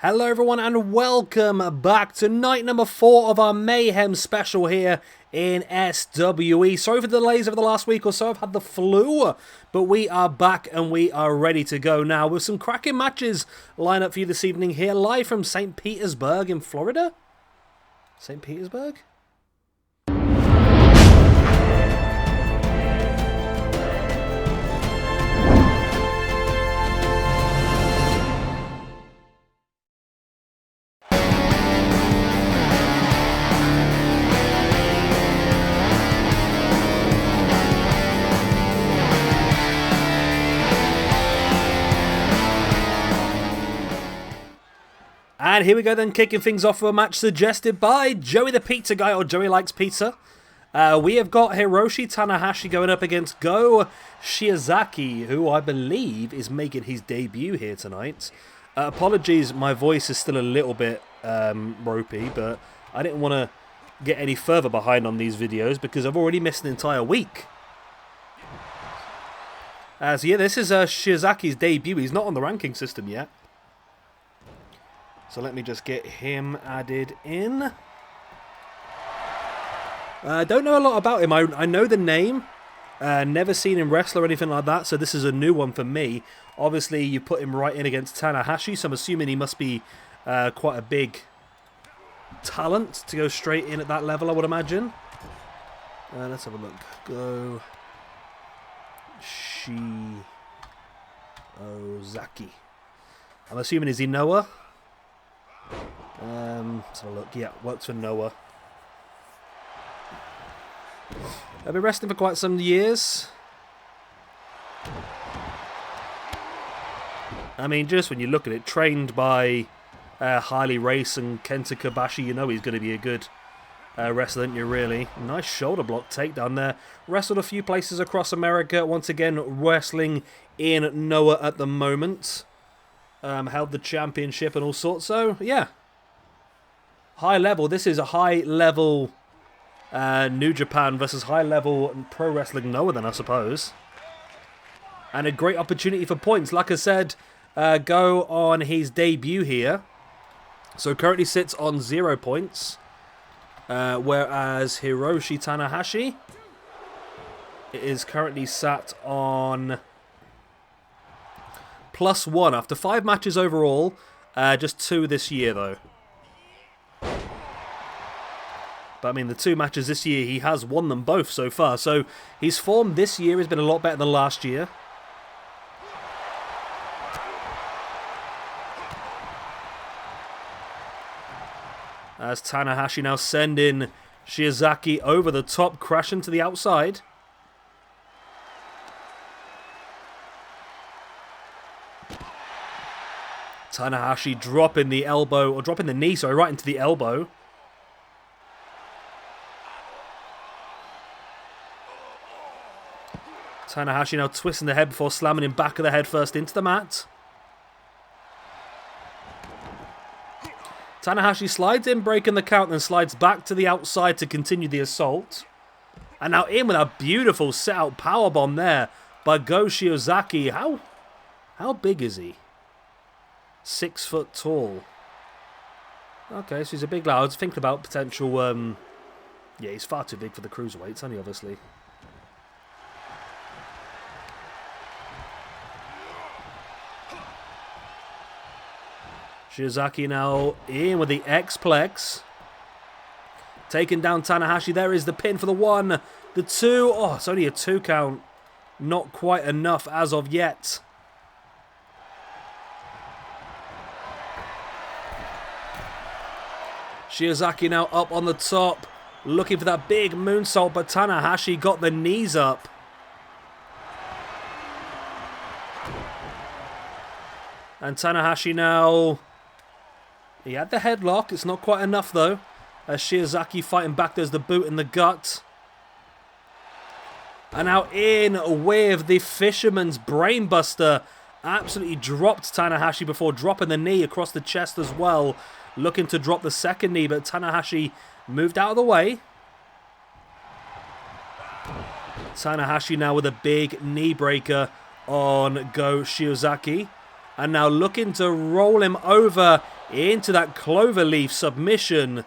Hello everyone and welcome back to night number 4 of our Mayhem special here in SWE. Sorry for the delays over the last week or so, I've had the flu, but we are back and we are ready to go now with some cracking matches lined up for you this evening here, live from St. Petersburg in Florida? St. Petersburg? And here we go then, kicking things off for a match suggested by Joey the Pizza Guy, or Joey Likes Pizza. We have got Hiroshi Tanahashi going up against Go Shiozaki, who I believe is making his debut here tonight. Apologies, my voice is still a little bit ropey, but I didn't want to get any further behind on these videos because I've already missed an entire week. So yeah, this is Shiozaki's debut. He's not on the ranking system yet. So let me just get him added in. I don't know a lot about him. I know the name. Never seen him wrestle or anything like that, so this is a new one for me. Obviously, you put him right in against Tanahashi, so I'm assuming he must be quite a big talent to go straight in at that level, I would imagine. Let's have a look. Go Shiozaki. I'm assuming, is he Noah? Let's have a look. Yeah, works for Noah. I've been wrestling for quite some years. I mean, just when you look at it, trained by Harley Race and Kenta Kobashi, you know he's going to be a good wrestler, don't you, really? Nice shoulder block takedown there. Wrestled a few places across America. Once again, wrestling in Noah at the moment. Held the championship and all sorts. So, yeah. High level. This is a high level New Japan versus high level pro wrestling Noah then, I suppose. And a great opportunity for points. Like I said, Go on his debut here. So currently sits on 0 points. Whereas Hiroshi Tanahashi is currently sat on +1 after 5 matches overall. Just 2 this year though. But I mean, the 2 matches this year, he has won them both so far. So his form this year has been a lot better than last year. As Tanahashi now sending Shiozaki over the top, crashing to the outside. Tanahashi dropping the elbow, or dropping the knee, sorry, right into the elbow. Tanahashi now twisting the head before slamming him back of the head first into the mat. Tanahashi slides in, breaking the count, then slides back to the outside to continue the assault. And now in with a beautiful set-out powerbomb there by Go Shiozaki. How big is he? 6 foot tall. Okay, so he's a big lad. I was thinking about potential... yeah, he's far too big for the cruiserweights, isn't he, obviously? Shiozaki now in with the X-Plex. Taking down Tanahashi. There is the pin for the 1. The 2. Oh, it's only a 2 count. Not quite enough as of yet. Shiozaki now up on the top, looking for that big moonsault, but Tanahashi got the knees up. And Tanahashi now, he had the headlock, it's not quite enough though. As Shiozaki fighting back, there's the boot in the gut. And now in with the Fisherman's Brainbuster. Absolutely dropped Tanahashi before dropping the knee across the chest as well. Looking to drop the second knee, but Tanahashi moved out of the way. Tanahashi now with a big knee breaker on Go Shiozaki. And now looking to roll him over into that cloverleaf submission.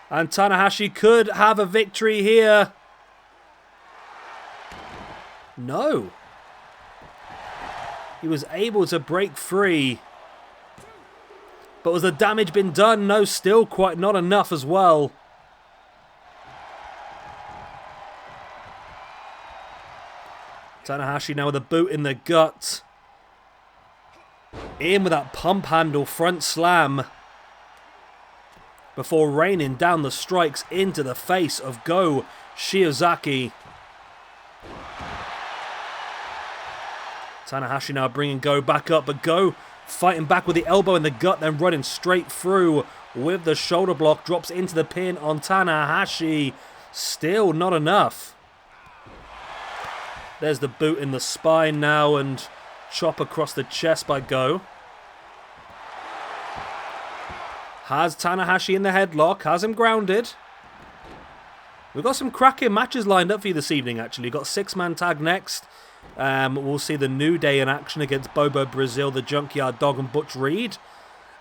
And Tanahashi could have a victory here. No. He was able to break free. But was the damage been done? No, still quite not enough as well. Tanahashi now with a boot in the gut. In with that pump handle front slam. Before raining down the strikes into the face of Go Shiozaki. Tanahashi now bringing Go back up, but Go fighting back with the elbow in the gut, then running straight through with the shoulder block. Drops into the pin on Tanahashi. Still not enough. There's the boot in the spine now and chop across the chest by Go. Has Tanahashi in the headlock, has him grounded. We've got some cracking matches lined up for you this evening, actually. We've got 6-man tag next. We'll see the New Day in action against Bobo Brazil, the Junkyard Dog, and Butch Reed.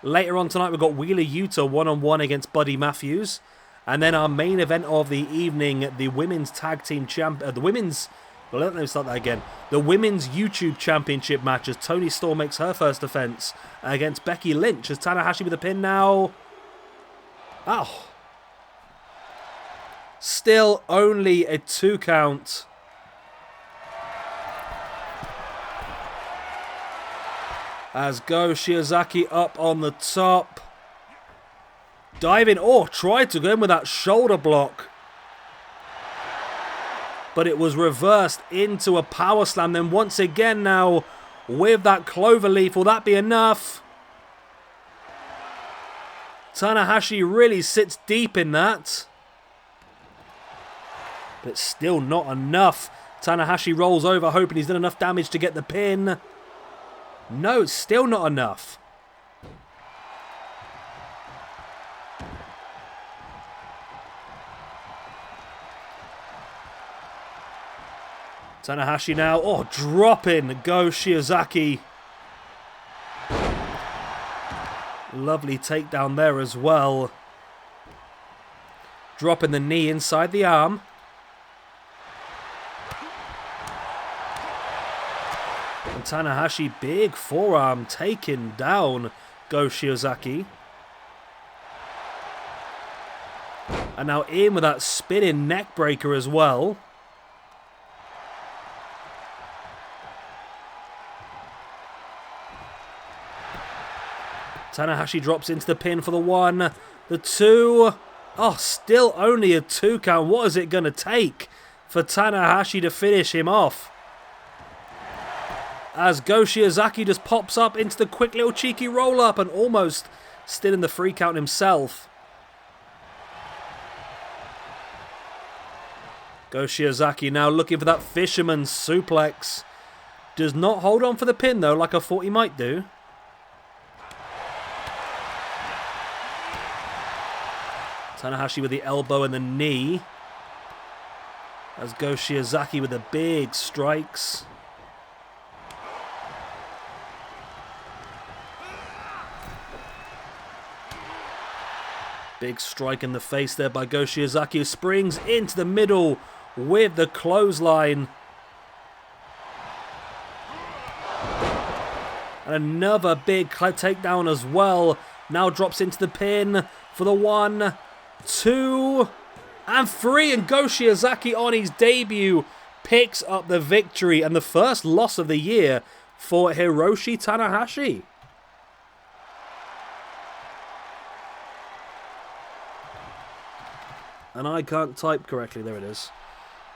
Later on tonight, we've got Wheeler Yuta one-on-one against Buddy Matthews. And then our main event of the evening, the Women's Tag Team The Women's YouTube Championship match as Toni Storm makes her first defense against Becky Lynch as Tanahashi with a pin now. Oh. Still only a 2 count. As Go Shiozaki up on the top. Diving. Oh, tried to go in with that shoulder block. But it was reversed into a power slam. Then once again now with that cloverleaf. Will that be enough? Tanahashi really sits deep in that. But still not enough. Tanahashi rolls over hoping he's done enough damage to get the pin. No, it's still not enough. Tanahashi now, oh, dropping Go Shiozaki. Lovely takedown there as well. Dropping the knee inside the arm. And Tanahashi, big forearm, taking down Go Shiozaki. And now in with that spinning neck breaker as well. Tanahashi drops into the pin for the 1, the 2. Oh, still only a 2 count. What is it going to take for Tanahashi to finish him off? As Go Shiozaki just pops up into the quick little cheeky roll-up and almost still in the 3 count himself. Go Shiozaki now looking for that fisherman's suplex. Does not hold on for the pin though, like I thought he might do. Tanahashi with the elbow and the knee. As Go Shiozaki with the big strikes. Big strike in the face there by Go Shiozaki, who springs into the middle with the clothesline. And another big takedown as well. Now drops into the pin for the 1, 2, and 3. And Go Shiozaki on his debut picks up the victory and the first loss of the year for Hiroshi Tanahashi. And I can't type correctly. There it is.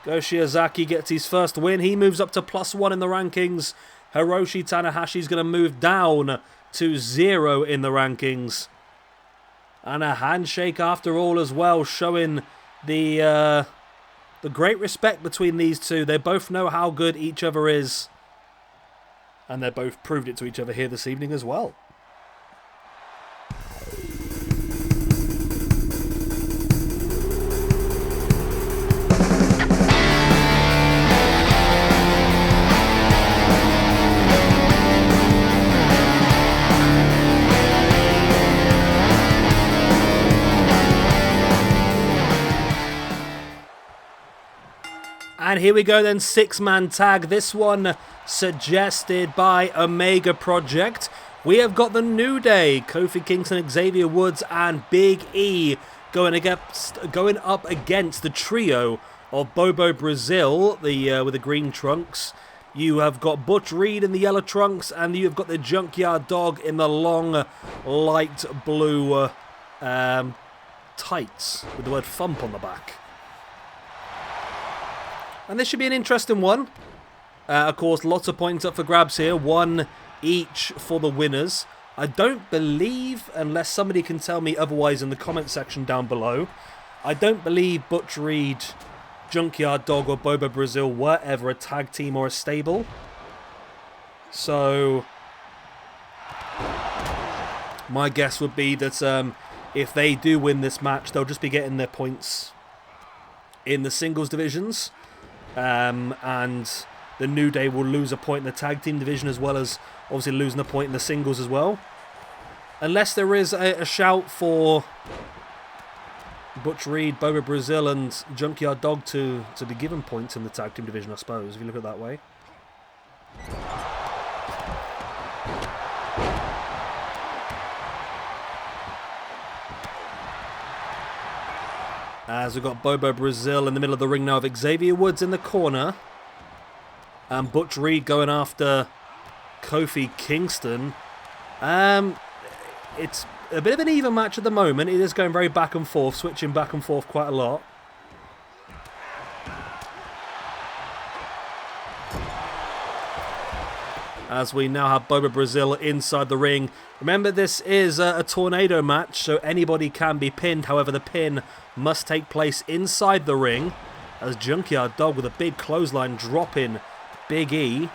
Go Shiozaki gets his first win. He moves up to +1 in the rankings. Hiroshi Tanahashi's going to move down to 0 in the rankings. And a handshake after all as well, showing the great respect between these two. They both know how good each other is. And they both proved it to each other here this evening as well. And here we go then, 6-man tag. This one suggested by Omega Project. We have got the New Day, Kofi Kingston, Xavier Woods, and Big E going up against the trio of Bobo Brazil, with the green trunks. You have got Butch Reed in the yellow trunks, and you've got the Junkyard Dog in the long, light blue tights with the word "thump" on the back. And this should be an interesting one. Of course, lots of points up for grabs here. One each for the winners. I don't believe, unless somebody can tell me otherwise in the comment section down below, I don't believe Butch Reed, Junkyard Dog, or Bobo Brazil were ever a tag team or a stable. So my guess would be that if they do win this match, they'll just be getting their points in the singles divisions. And the New Day will lose a point in the tag team division, as well as obviously losing a point in the singles as well. Unless there is a shout for Butch Reed, Bobo Brazil, and Junkyard Dog to be given points in the tag team division, I suppose, if you look at it that way. As we've got Bobo Brazil in the middle of the ring now, with Xavier Woods in the corner. And Butch Reed going after Kofi Kingston. It's a bit of an even match at the moment. It is going very back and forth, switching back and forth quite a lot. As we now have Bobo Brazil inside the ring. Remember, this is a tornado match, so anybody can be pinned. However, the pin must take place inside the ring. As Junkyard Dog with a big clothesline dropping Big E.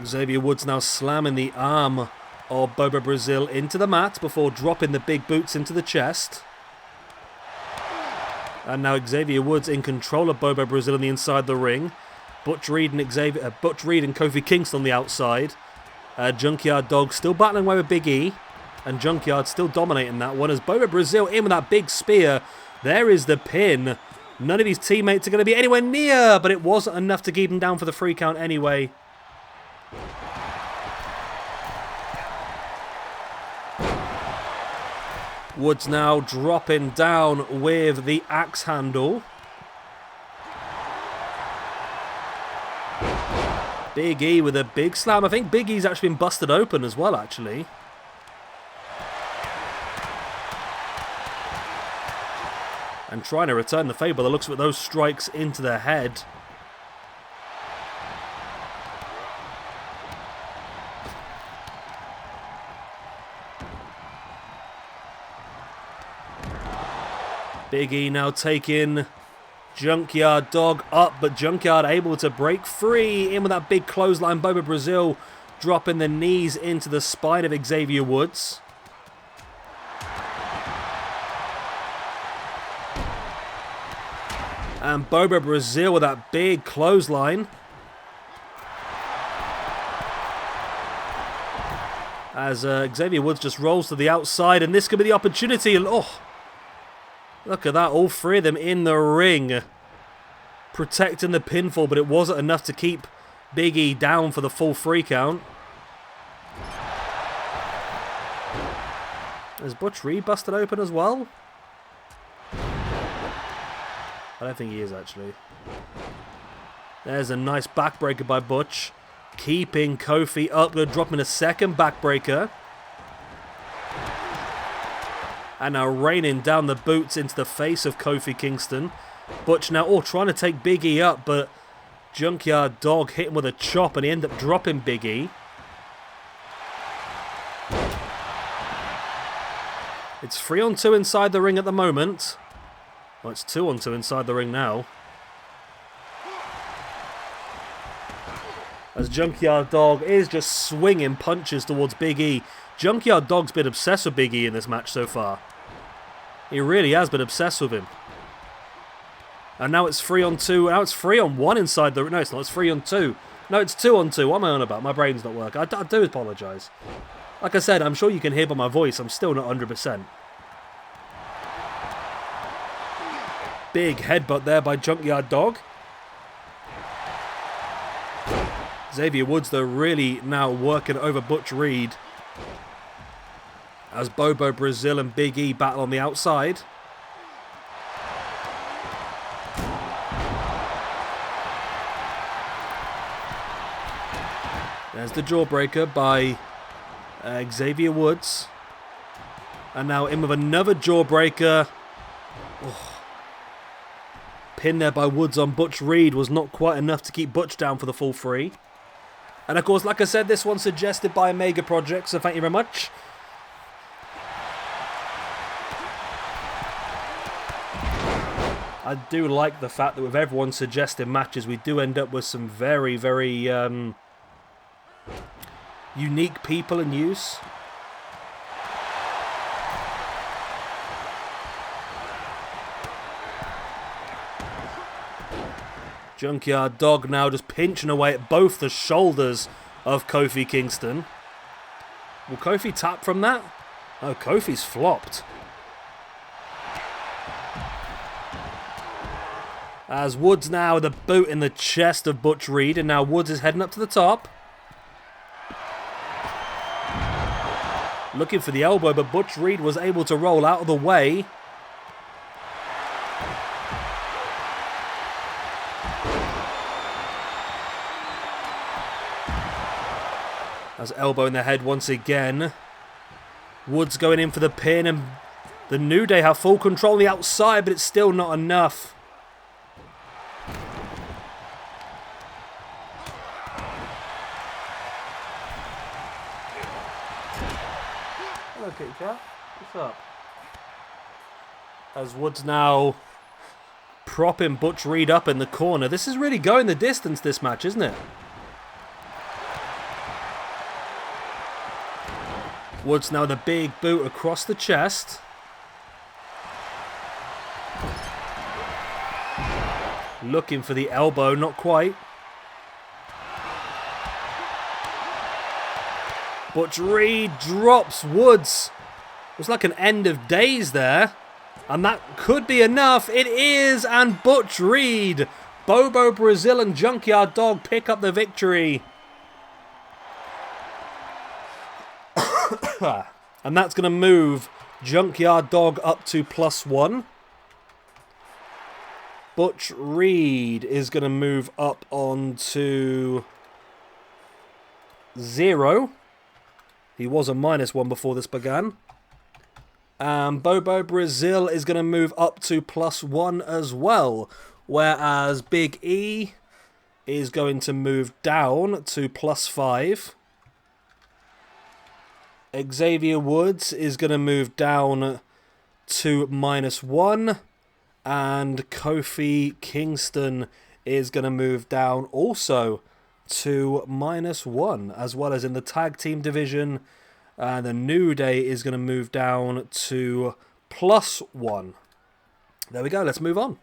Xavier Woods now slamming the arm of Bobo Brazil into the mat before dropping the big boots into the chest. And now Xavier Woods in control of Bobo Brazil on the inside of the ring. Butch Reed and Kofi Kingston on the outside. Junkyard Dog still battling away with Big E. And Junkyard still dominating that one as Bobo Brazil in with that big spear. There is the pin. None of his teammates are going to be anywhere near, but it wasn't enough to keep him down for the 3 count anyway. Woods now dropping down with the axe handle. Big E with a big slam. I think Big E's actually been busted open as well, actually. And trying to return the favour. The looks of it, those strikes into the head. Big E now taking Junkyard Dog up, but Junkyard able to break free. In with that big clothesline. Bobo Brazil dropping the knees into the spine of Xavier Woods. And Bobo Brazil with that big clothesline. As Xavier Woods just rolls to the outside, and this could be the opportunity. Oh, look at that, all 3 of them in the ring. Protecting the pinfall, but it wasn't enough to keep Big E down for the full 3 count. Is Butch Reed busted open as well? I don't think he is, actually. There's a nice backbreaker by Butch. Keeping Kofi up, dropping a second backbreaker. And now raining down the boots into the face of Kofi Kingston. Butch now trying to take Big E up, but Junkyard Dog hit him with a chop and he ended up dropping Big E. It's 3-on-2 inside the ring at the moment. Well, it's 2-on-2 inside the ring now. As Junkyard Dog is just swinging punches towards Big E. Junkyard Dog's been obsessed with Big E in this match so far. He really has been obsessed with him. And now it's 3-on-2. Now it's 3-on-1 inside the ring. No, it's not. It's 3-on-2. No, it's 2-on-2. What am I on about? My brain's not working. I do apologise. Like I said, I'm sure you can hear by my voice, I'm still not 100%. Big headbutt there by Junkyard Dog. Xavier Woods, though, really now working over Butch Reed. As Bobo, Brazil and Big E battle on the outside. There's the jawbreaker by Xavier Woods. And now in with another jawbreaker. Oh. Pin there by Woods on Butch Reed was not quite enough to keep Butch down for the full 3. And of course, like I said, this one's suggested by Omega Project, so thank you very much. I do like the fact that with everyone suggesting matches, we do end up with some very, very unique people in use. Junkyard Dog now just pinching away at both the shoulders of Kofi Kingston. Will Kofi tap from that? Oh, Kofi's flopped. As Woods now with a boot in the chest of Butch Reed, and now Woods is heading up to the top. Looking for the elbow, but Butch Reed was able to roll out of the way. As elbow in the head once again. Woods going in for the pin, and the New Day have full control on the outside, but it's still not enough. Hello, Kitty Cat. What's up? As Woods now propping Butch Reed up in the corner. This is really going the distance, this match, isn't it? Woods now with a big boot across the chest. Looking for the elbow, not quite. Butch Reed drops Woods. It was like an end of days there. And that could be enough. It is, and Butch Reed, Bobo, Brazil and Junkyard Dog pick up the victory. And that's going to move Junkyard Dog up to +1. Butch Reed is going to move up onto 0. He was a -1 before this began. And Bobo Brazil is going to move up to +1 as well. Whereas Big E is going to move down to +5. Xavier Woods is going to move down to -1. And Kofi Kingston is going to move down also to -1. As well as in the tag team division. And the New Day is going to move down to +1. There we go. Let's move on.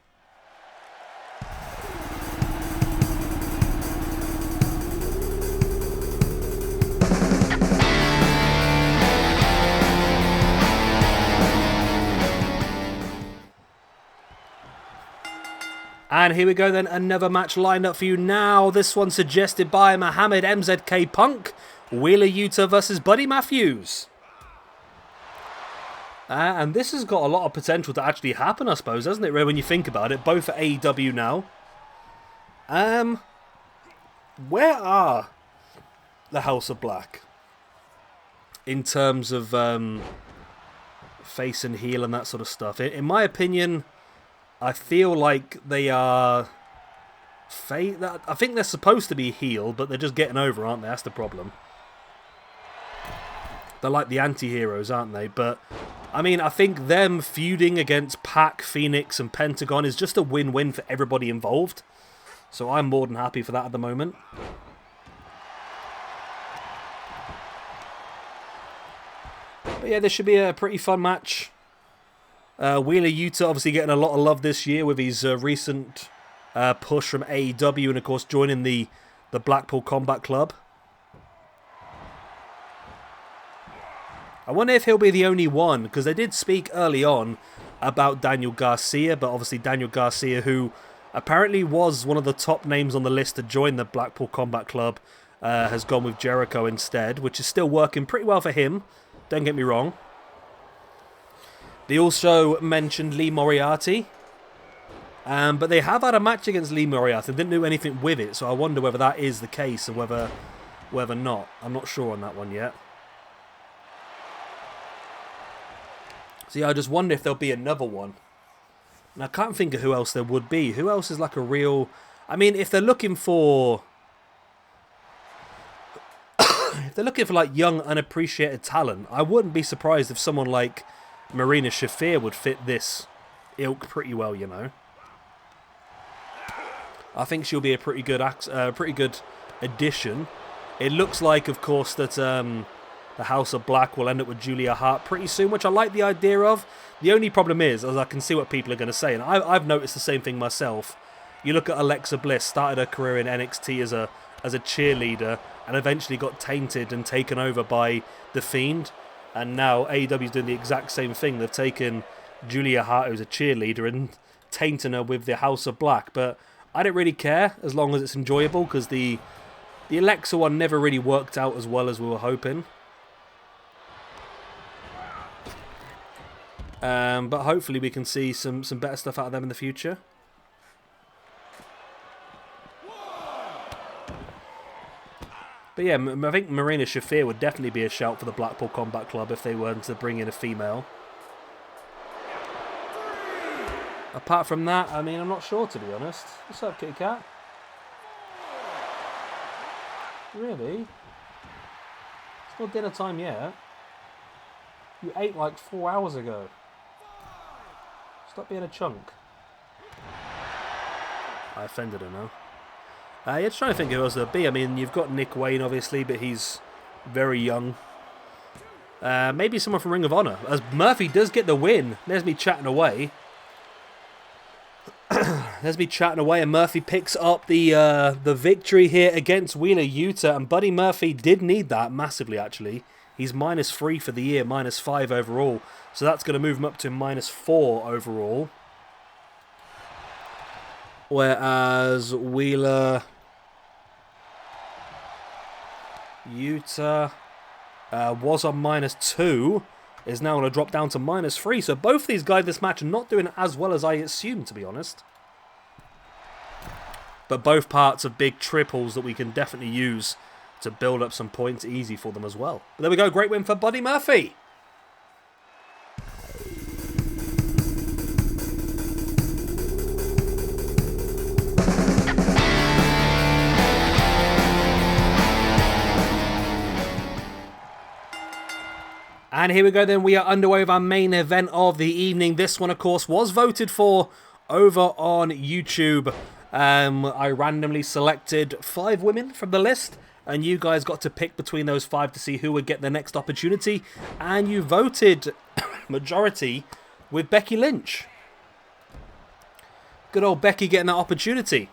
And here we go then, another match lined up for you now. This one suggested by Mohammed MZKpunk. Wheeler Yuta versus Buddy Matthews. And this has got a lot of potential to actually happen, I suppose, hasn't it, Ray, when you think about it? Both at AEW now. Where are the House of Black? In terms of face and heel and that sort of stuff. In my opinion, I feel like they are... I think they're supposed to be heel, but they're just getting over, aren't they? That's the problem. They're like the anti-heroes, aren't they? But, I mean, I think them feuding against Pac, Phoenix and Pentagon is just a win-win for everybody involved. So I'm more than happy for that at the moment. But yeah, this should be a pretty fun match. Wheeler Yuta obviously getting a lot of love this year with his recent push from AEW and of course joining the Blackpool Combat Club. I wonder if he'll be the only one, because they did speak early on about Daniel Garcia, but obviously Daniel Garcia, who apparently was one of the top names on the list to join the Blackpool Combat Club, has gone with Jericho instead, which is still working pretty well for him, don't get me wrong. They also mentioned Lee Moriarty, but they have had a match against Lee Moriarty. They didn't do anything with it, so I wonder whether that is the case and whether not. I'm not sure on that one yet. So yeah, I just wonder if there'll be another one. And I can't think of who else there would be. Who else is like a real... I mean, if they're looking for... if they're looking for like young, unappreciated talent, I wouldn't be surprised if someone like Marina Shafir would fit this ilk pretty well, you know. I think she'll be a pretty good addition. It looks like, of course, that the House of Black will end up with Julia Hart pretty soon, which I like the idea of. The only problem is, as I can see what people are going to say, and I've noticed the same thing myself. You look at Alexa Bliss, started her career in NXT as a cheerleader, and eventually got tainted and taken over by The Fiend. And now AEW's doing the exact same thing. They've taken Julia Hart, who's a cheerleader, and tainting her with the House of Black. But I don't really care, as long as it's enjoyable, because the Alexa one never really worked out as well as we were hoping. But hopefully we can see some better stuff out of them in the future. But yeah, I think Marina Shafir would definitely be a shout for the Blackpool Combat Club if they were to bring in a female. Apart from that, I mean, I'm not sure, to be honest. What's up, Kitty Cat? Really? It's not dinner time yet. You ate like 4 hours ago. Stop being a chunk. I offended her now. Yeah, just trying to think who else there'll be. I mean, you've got Nick Wayne, obviously, but he's very young. Maybe someone from Ring of Honor. As Murphy does get the win. There's me chatting away. There's me chatting away, and Murphy picks up the victory here against Wheeler Yuta. And Buddy Murphy did need that massively, actually. He's -3 for the year, -5 overall. So that's going to move him up to -4 overall. Whereas Wheeler Yuta was on -2, is now going to drop down to -3. So both of these guys this match are not doing as well as I assumed, to be honest. But both parts of big triples that we can definitely use to build up some points easy for them as well. But there we go, great win for Buddy Murphy. And here we go then, we are underway with our main event of the evening. This one, of course, was voted for over on YouTube. I randomly selected 5 women from the list, and you guys got to pick between those 5 to see who would get the next opportunity. And you voted majority with Becky Lynch. Good old Becky getting that opportunity.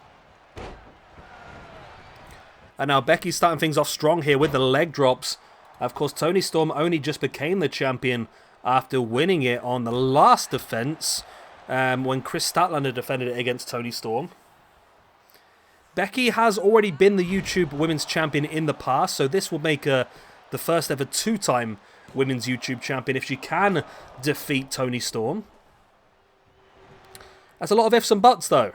And now Becky's starting things off strong here with the leg drops. Of course, Toni Storm only just became the champion after winning it on the last defense when Chris Statlander defended it against Toni Storm. Becky has already been the YouTube Women's Champion in the past, so this will make her the first ever 2-time Women's YouTube Champion if she can defeat Toni Storm. That's a lot of ifs and buts, though.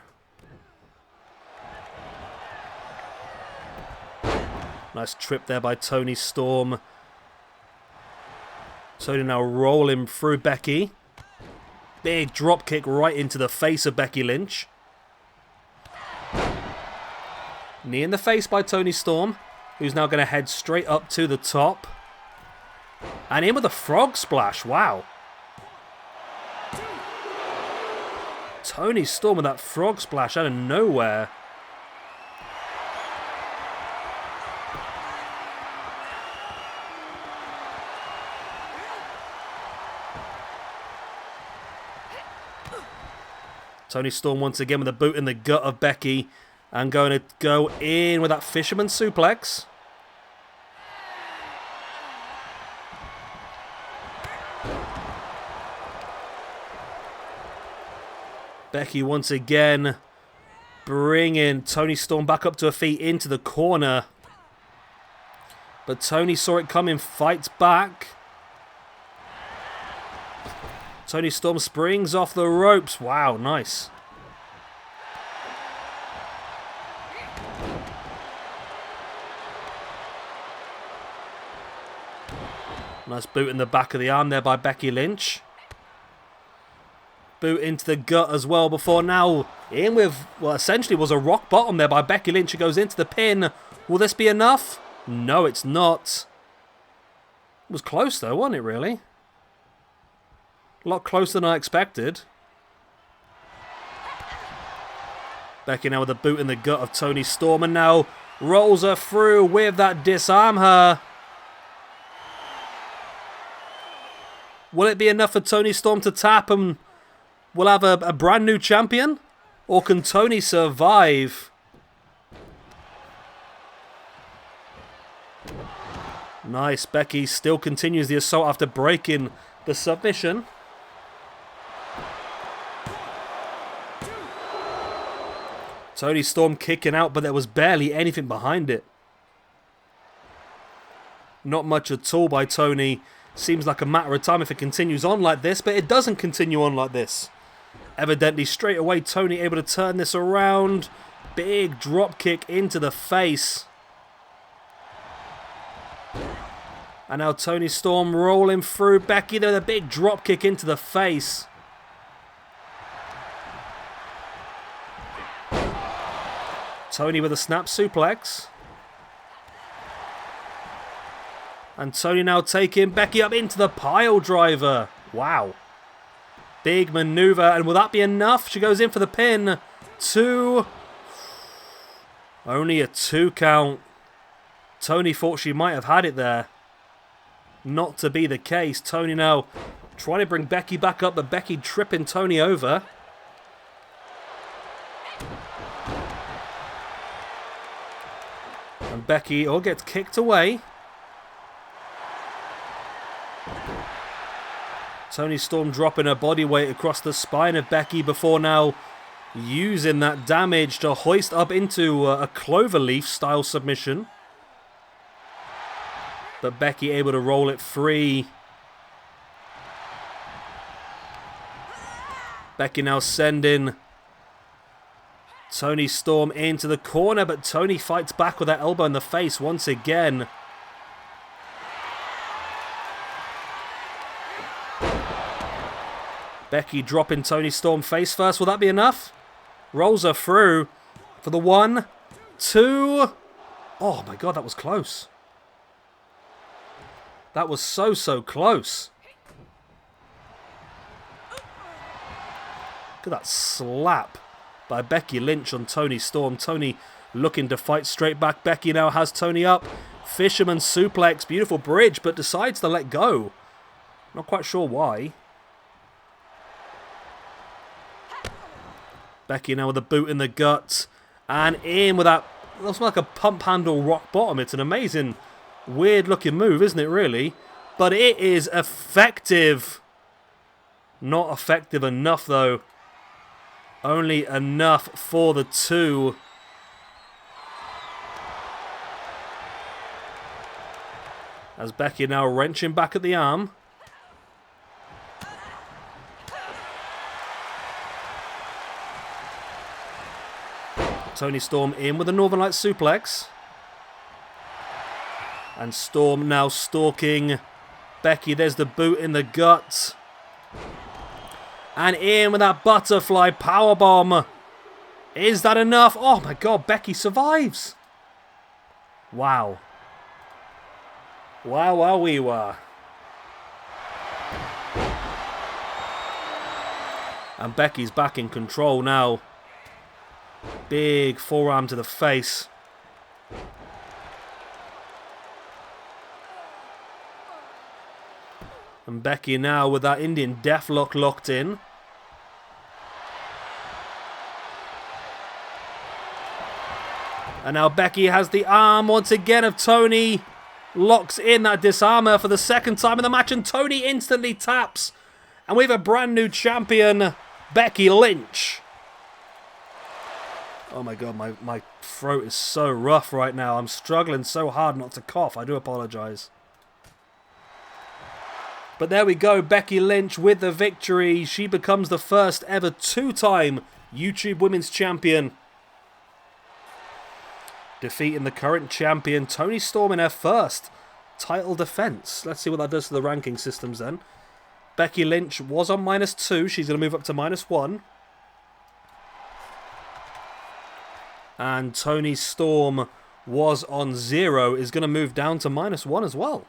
Nice trip there by Toni Storm. Toni now rolling through Becky. Big drop kick right into the face of Becky Lynch. Knee in the face by Toni Storm, who's now going to head straight up to the top. And in with a frog splash, wow. Toni Storm with that frog splash out of nowhere. Toni Storm once again with a boot in the gut of Becky. And going to go in with that fisherman suplex. Becky once again bringing Toni Storm back up to her feet into the corner. But Toni saw it coming, fights back. Toni Storm springs off the ropes. Wow, nice. Nice boot in the back of the arm there by Becky Lynch. Boot into the gut as well before now. In with what essentially was a rock bottom there by Becky Lynch, who goes into the pin. Will this be enough? No, it's not. It was close though, wasn't it really? A lot closer than I expected. Becky now with a boot in the gut of Toni Storm, and now rolls her through with that disarm her. Will it be enough for Toni Storm to tap and we'll have a brand new champion? Or can Toni survive? Nice. Becky still continues the assault after breaking the submission. Toni Storm kicking out, but there was barely anything behind it. Not much at all by Toni. Seems like a matter of time if it continues on like this, but it doesn't continue on like this. Evidently, straight away, Toni able to turn this around. Big drop kick into the face. And now Toni Storm rolling through Becky there with a big drop kick into the face. Toni with a snap suplex. And Toni now taking Becky up into the pile driver. Wow. Big maneuver. And will that be enough? She goes in for the pin. 2. Only a 2 count. Toni thought she might have had it there. Not to be the case. Toni now trying to bring Becky back up, but Becky tripping Toni over. And Becky gets kicked away. Toni Storm dropping her body weight across the spine of Becky before now using that damage to hoist up into a cloverleaf style submission. But Becky able to roll it free. Becky now sending Toni Storm into the corner, but Toni fights back with her elbow in the face once again. Becky dropping Toni Storm face first. Will that be enough? Rolls her through for the 1, 2. Oh my god, that was close. That was so close. Look at that slap by Becky Lynch on Toni Storm. Toni looking to fight straight back. Becky now has Toni up. Fisherman suplex. Beautiful bridge, but decides to let go. Not quite sure why. Becky now with a boot in the gut. And in with that. Looks like a pump handle rock bottom. It's an amazing, weird looking move, isn't it really? But it is effective. Not effective enough though. Only enough for the 2. As Becky now wrenching back at the arm. Toni Storm in with a Northern Lights suplex. And Storm now stalking Becky. There's the boot in the gut. And in with that butterfly powerbomb. Is that enough? Oh my god, Becky survives. Wow. Wow, we were. And Becky's back in control now. Big forearm to the face. And Becky now with that Indian Deathlock locked in. And now Becky has the arm once again of Toni. locks in that disarmer for the second time in the match, and Toni instantly taps. And we have a brand new champion, Becky Lynch. Oh my god, my throat is so rough right now. I'm struggling so hard not to cough. I do apologise. But there we go, Becky Lynch with the victory. She becomes the first ever two-time YouTube Women's Champion, defeating the current champion, Toni Storm, in her first title defense. Let's see what that does to the ranking systems then. Becky Lynch was on -2. She's going to move up to -1. And Toni Storm was on 0. Is going to move down to -1 as well.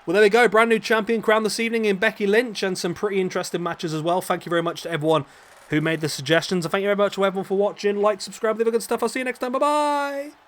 Well, there we go. Brand new champion crowned this evening in Becky Lynch, and some pretty interesting matches as well. Thank you very much to everyone who made the suggestions. And thank you very much to everyone for watching. Like, subscribe, leave a good stuff. I'll see you next time. Bye-bye.